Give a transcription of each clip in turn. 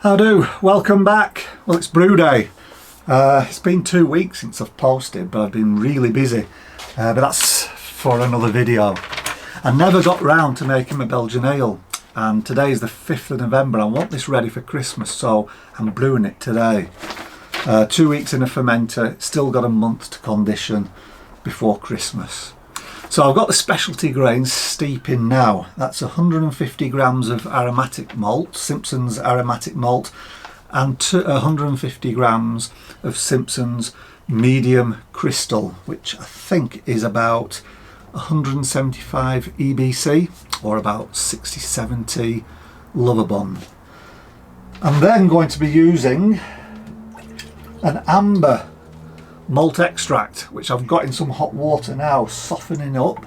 How do? Welcome back. Well, it's brew day. It's been 2 weeks since I've posted, but I've been really busy. But that's for another video. I never got round to making my Belgian Ale, and today is the 5th of November. I want this ready for Christmas, so I'm brewing it today. 2 weeks in a fermenter, still got a month to condition before Christmas. So I've got the specialty grains steeping now. That's 150 grams of aromatic malt, Simpson's aromatic malt, and 150 grams of Simpson's medium crystal, which I think is about 175 EBC, or about 60-70 Lovibond. I'm then going to be using an amber malt extract, which I've got in some hot water now, softening up.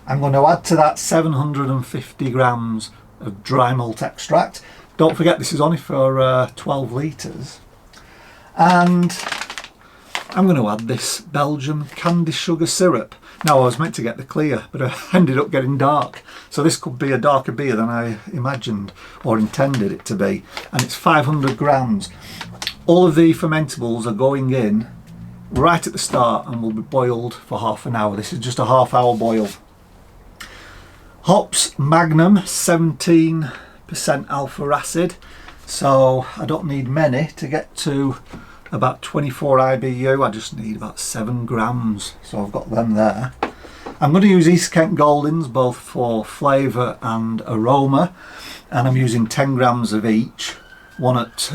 I'm going to add to that 750 grams of dry malt extract. Don't forget, this is only for 12 litres. And I'm going to add this Belgian candy sugar syrup. Now, I was meant to get the clear, but I ended up getting dark. So this could be a darker beer than I imagined or intended it to be. And it's 500 grams. All of the fermentables are going in right at the start and will be boiled for half an hour. This is just a half-hour boil. Hops Magnum, 17% alpha acid, so I don't need many to get to about 24 IBU. I just need about 7 grams, so I've got them there. I'm going to use East Kent Goldings both for flavour and aroma, and I'm using 10 grams of each, one at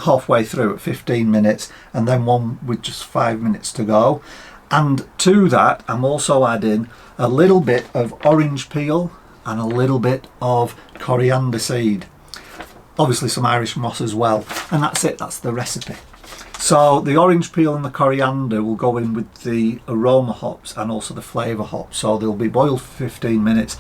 halfway through at 15 minutes and then one with just 5 minutes to go. And to that I'm also adding a little bit of orange peel and a little bit of coriander seed, obviously some Irish moss as well, and that's it. That's the recipe. So the orange peel and the coriander will go in with the aroma hops and also the flavour hops, so they'll be boiled for 15 minutes,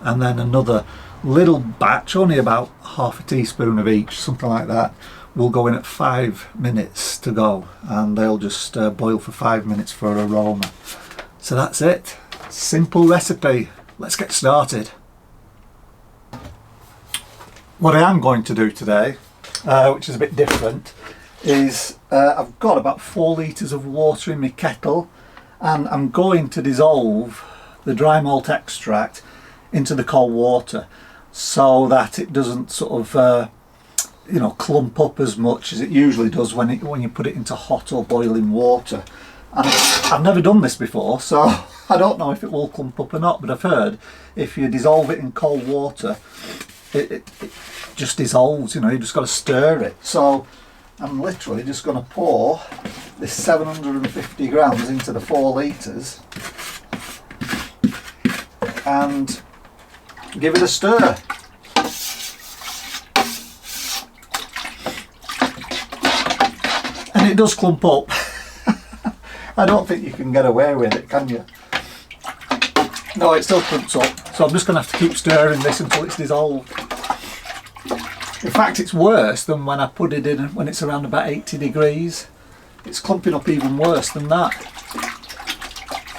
and then another little batch, only about half a teaspoon of each, something like that, will go in at 5 minutes to go, and they'll just boil for 5 minutes for aroma. So that's it. Simple recipe. Let's get started. What I am going to do today, which is a bit different, is I've got about 4 litres of water in my kettle, and I'm going to dissolve the dry malt extract into the cold water so that it doesn't sort of clump up as much as it usually does when you put it into hot or boiling water. And I've never done this before, so I don't know if it will clump up or not, but I've heard if you dissolve it in cold water it just dissolves, you just got to stir it. So I'm literally just going to pour this 750 grams into the 4 litres and give it a stir. And it does clump up. I don't think you can get away with it, can you? No, it still clumps up. So I'm just going to have to keep stirring this until it's dissolved. In fact, it's worse than when I put it in when it's around about 80 degrees. It's clumping up even worse than that.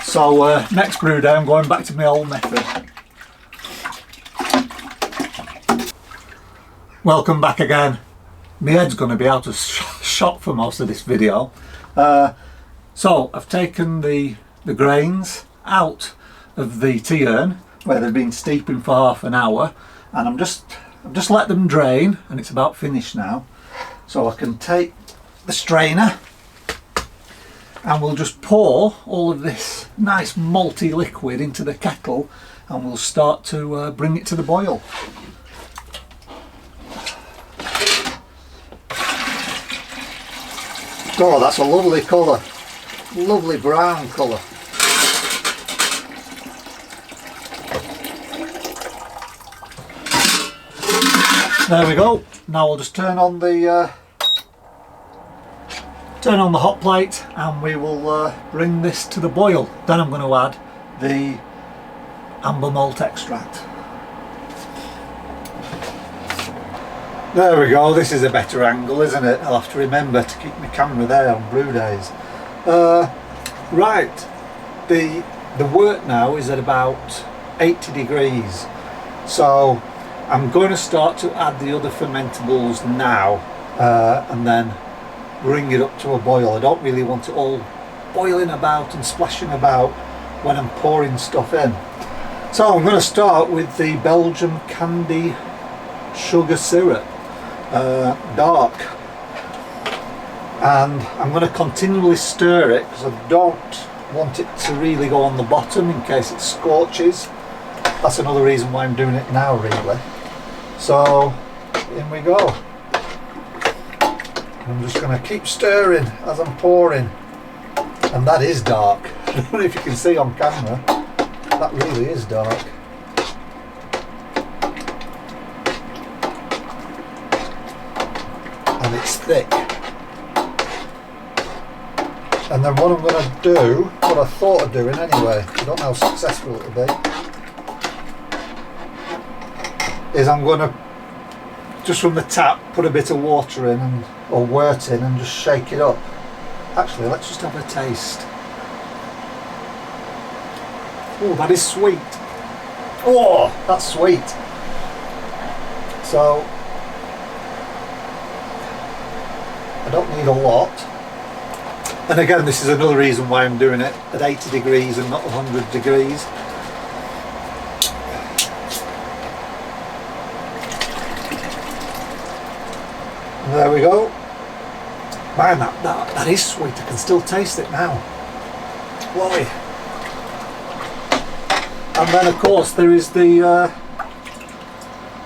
So next brew day I'm going back to my old method. Welcome back again. My head's going to be out of shot for most of this video. So I've taken the grains out of the tea urn where they've been steeping for half an hour, and I've just let them drain, and it's about finished now. So I can take the strainer and we'll just pour all of this nice malty liquid into the kettle, and we'll start to bring it to the boil. Oh, that's a lovely colour, lovely brown colour. There we go. Now we'll just turn on the hot plate, and we will bring this to the boil. Then I'm going to add the amber malt extract. There we go, this is a better angle, isn't it? I'll have to remember to keep my camera there on brew days. Right, the wort now is at about 80 degrees. So I'm going to start to add the other fermentables now and then bring it up to a boil. I don't really want it all boiling about and splashing about when I'm pouring stuff in. So I'm going to start with the Belgian candy sugar syrup, dark, and I'm going to continually stir it because I don't want it to really go on the bottom in case it scorches. That's another reason why I'm doing it now, really. So in we go. I'm just going to keep stirring as I'm pouring, and that is dark. I don't know if you can see on camera, that really is dark. And it's thick. And then what I'm going to do, what I thought of doing anyway, I don't know how successful it'll be, is I'm going to, just from the tap, put a bit of water in, and, or wort in, and just shake it up. Actually, let's just have a taste. Oh, that is sweet. Oh, that's sweet. So, I don't need a lot. And again, this is another reason why I'm doing it at 80 degrees and not 100 degrees. And there we go. Man, that is sweet. I can still taste it now. Why? And then of course there is the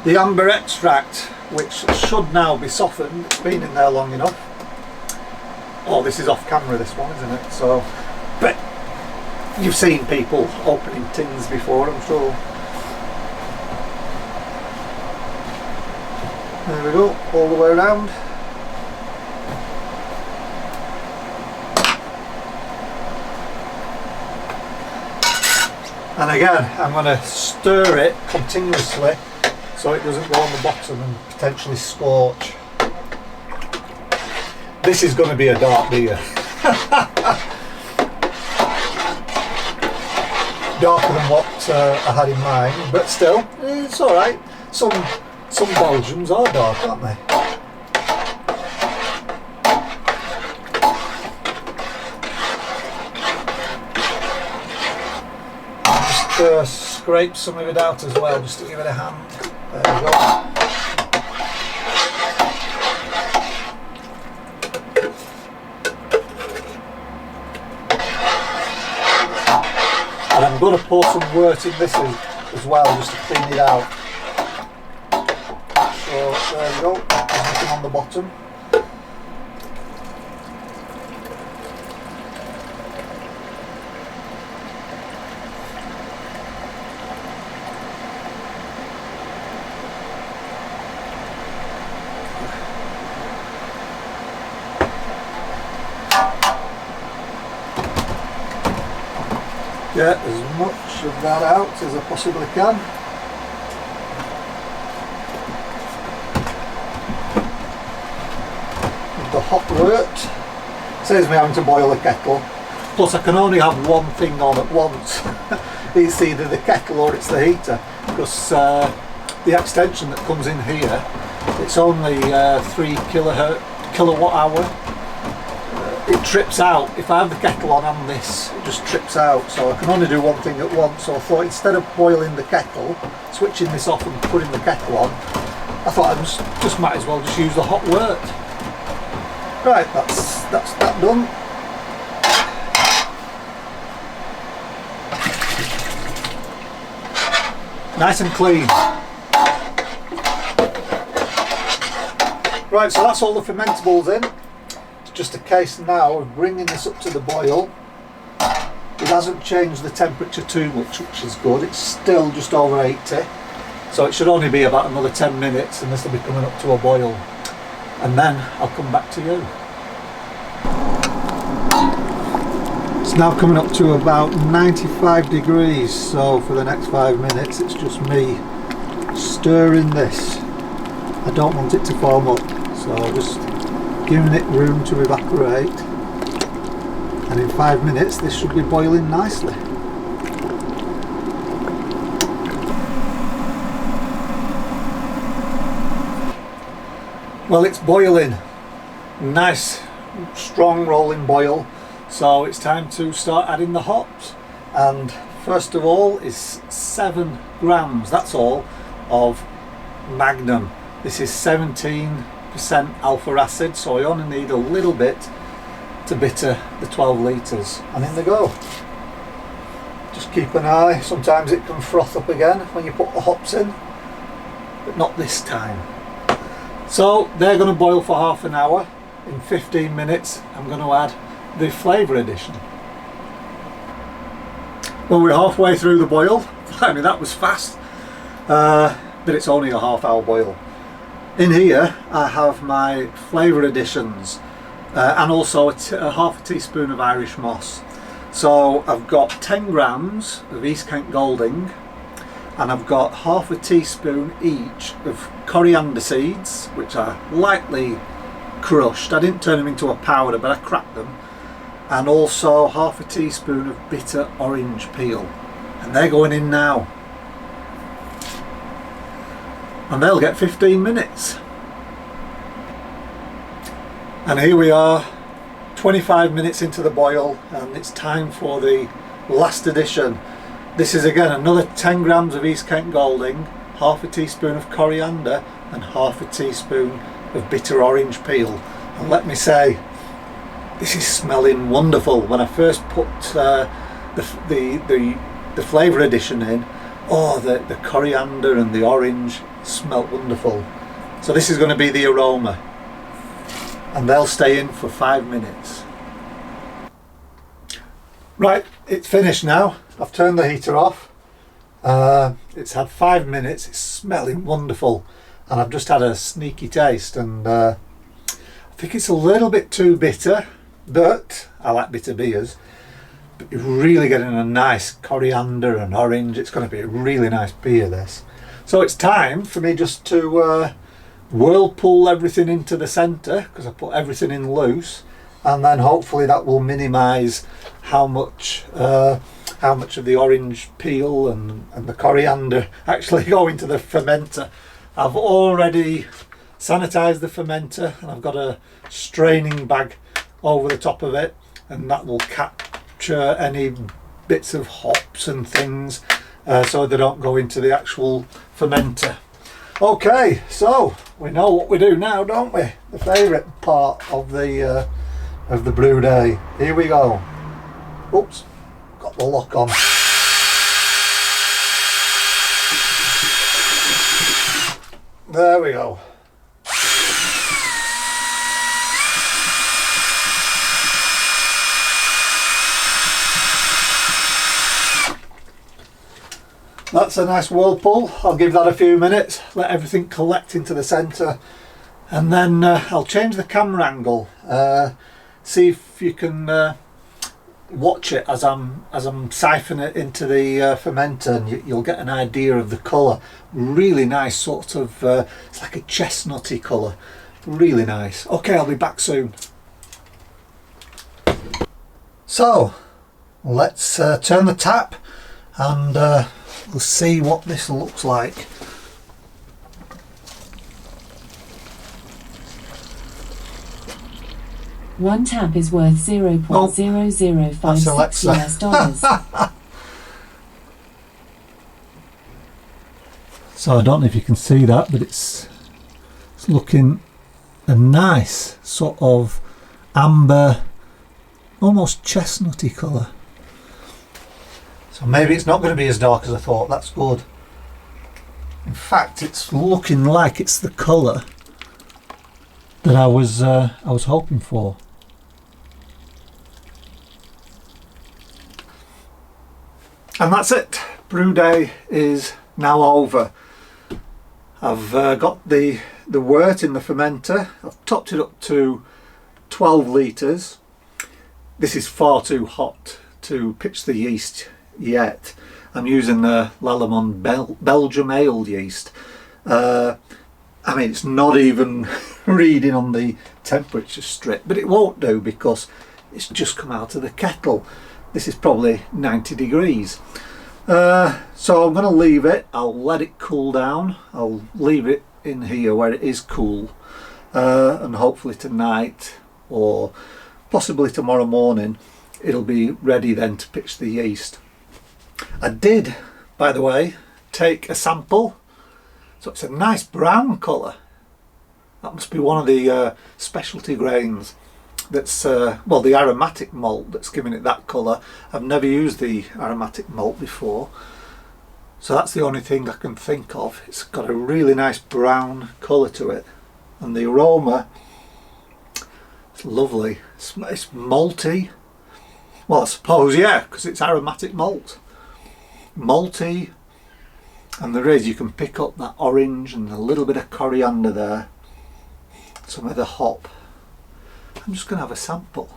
amber extract, which should now be softened. It's been in there long enough. Oh, this is off camera, this one, isn't it? So, but you've seen people opening tins before, I'm sure. There we go, all the way around. And again, I'm going to stir it continuously so it doesn't go on the bottom and potentially scorch. This is going to be a dark beer. Darker than what I had in mind, but still, it's alright. Some Belgians are dark, aren't they? Just scrape some of it out as well, just to give it a hand. There we go. And I'm going to pour some wort in this as well, just to clean it out. So there we go, there's nothing on the bottom. Get as much of that out as I possibly can. With the hot wort. Saves me having to boil the kettle. Plus I can only have one thing on at once. It's either the kettle or it's the heater. Because the extension that comes in here, it's only 3 kilowatt hour. It trips out. If I have the kettle on and this, it just trips out, so I can only do one thing at once. So I thought, instead of boiling the kettle, switching this off and putting the kettle on, I thought I just might as well just use the hot wort. Right, that's that done. Nice and clean. Right, so that's all the fermentables in. Just a case now of bringing this up to the boil. It hasn't changed the temperature too much, which is good. It's still just over 80, so it should only be about another 10 minutes and this will be coming up to a boil, and then I'll come back to you. It's now coming up to about 95 degrees, so for the next 5 minutes it's just me stirring this. I don't want it to foam up, so just giving it room to evaporate, and in 5 minutes this should be boiling nicely. Well, it's boiling. Nice, strong rolling boil. So it's time to start adding the hops. And first of all is 7 grams, that's all, of Magnum. This is 17% alpha acid, so I only need a little bit to bitter the 12 litres. And in they go. Just keep an eye, sometimes it can froth up again when you put the hops in, but not this time. So they're going to boil for half an hour. In 15 minutes I'm going to add the flavour addition. Well, we're halfway through the boil. I mean, that was fast, but it's only a half-hour boil. In here I have my flavour additions and also a half a teaspoon of Irish moss. So I've got 10 grams of East Kent Golding, and I've got half a teaspoon each of coriander seeds, which are lightly crushed. I didn't turn them into a powder, but I cracked them. And also half a teaspoon of bitter orange peel. And they're going in now. And they'll get 15 minutes. And here we are, 25 minutes into the boil, and it's time for the last addition. This is again another 10 grams of East Kent Golding, half a teaspoon of coriander and half a teaspoon of bitter orange peel. And let me say, this is smelling wonderful. When I first put the flavour addition in, oh, the coriander and the orange smelt wonderful. So this is going to be the aroma. And they'll stay in for 5 minutes. Right, it's finished now. I've turned the heater off. It's had 5 minutes. It's smelling wonderful, and I've just had a sneaky taste, and I think it's a little bit too bitter, but I like bitter beers. But you're really getting a nice coriander and orange. It's going to be a really nice beer, this. So it's time for me just to whirlpool everything into the centre, because I put everything in loose, and then hopefully that will minimise how much of the orange peel and the coriander actually go into the fermenter. I've already sanitised the fermenter, and I've got a straining bag over the top of it, and that will capture any bits of hops and things so they don't go into the actual fermenter. Okay, so we know what we do now, don't we? The favourite part of the brew day. Here we go. Oops, got the lock on. There we go. That's a nice whirlpool. I'll give that a few minutes, let everything collect into the centre, and then I'll change the camera angle. See if you can watch it as I'm siphoning it into the fermenter, and you'll get an idea of the colour. Really nice, sort of it's like a chestnutty colour. Really nice. Okay, I'll be back soon. So let's turn the tap, and we'll see what this looks like. One tap is worth $0.0056 US dollars. So I don't know if you can see that, but it's looking a nice sort of amber, almost chestnutty colour. So maybe it's not going to be as dark as I thought. That's good. In fact, it's looking like it's the colour that I was hoping for. And that's it. Brew day is now over. I've got the wort in the fermenter. I've topped it up to 12 litres. This is far too hot to pitch the yeast yet. I'm using the Lallemand Belgian Ale yeast. I mean, it's not even reading on the temperature strip, but it won't do because it's just come out of the kettle. This is probably 90 degrees. So I'm going to leave it. I'll let it cool down. I'll leave it in here where it is cool. and hopefully tonight or possibly tomorrow morning it'll be ready then to pitch the yeast. I did, by the way, take a sample, so it's a nice brown colour. That must be one of the specialty grains that's well, the aromatic malt that's giving it that colour. I've never used the aromatic malt before, so that's the only thing I can think of. It's got a really nice brown colour to it, and the aroma, it's lovely. It's malty. Well, I suppose, yeah, because it's aromatic malt. Malty, and you can pick up that orange and a little bit of coriander there, some of the hop. I'm just going to have a sample.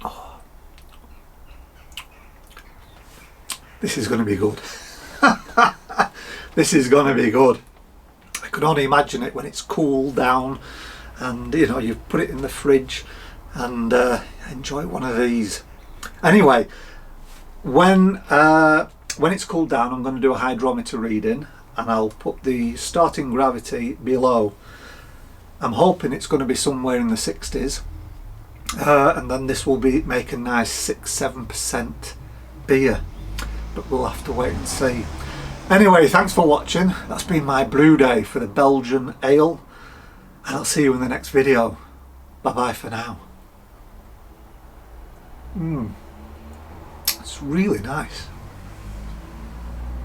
Oh. This is going to be good. This is going to be good. I could only imagine it when it's cooled down and you know you put it in the fridge and enjoy one of these. Anyway, when it's cooled down, I'm going to do a hydrometer reading and I'll put the starting gravity below. I'm hoping it's going to be somewhere in the 60s, and then this will make a nice 6-7% beer, but we'll have to wait and see. Anyway, thanks for watching. That's been my brew day for the Belgian Ale, and I'll see you in the next video. Bye bye for now. It's really nice.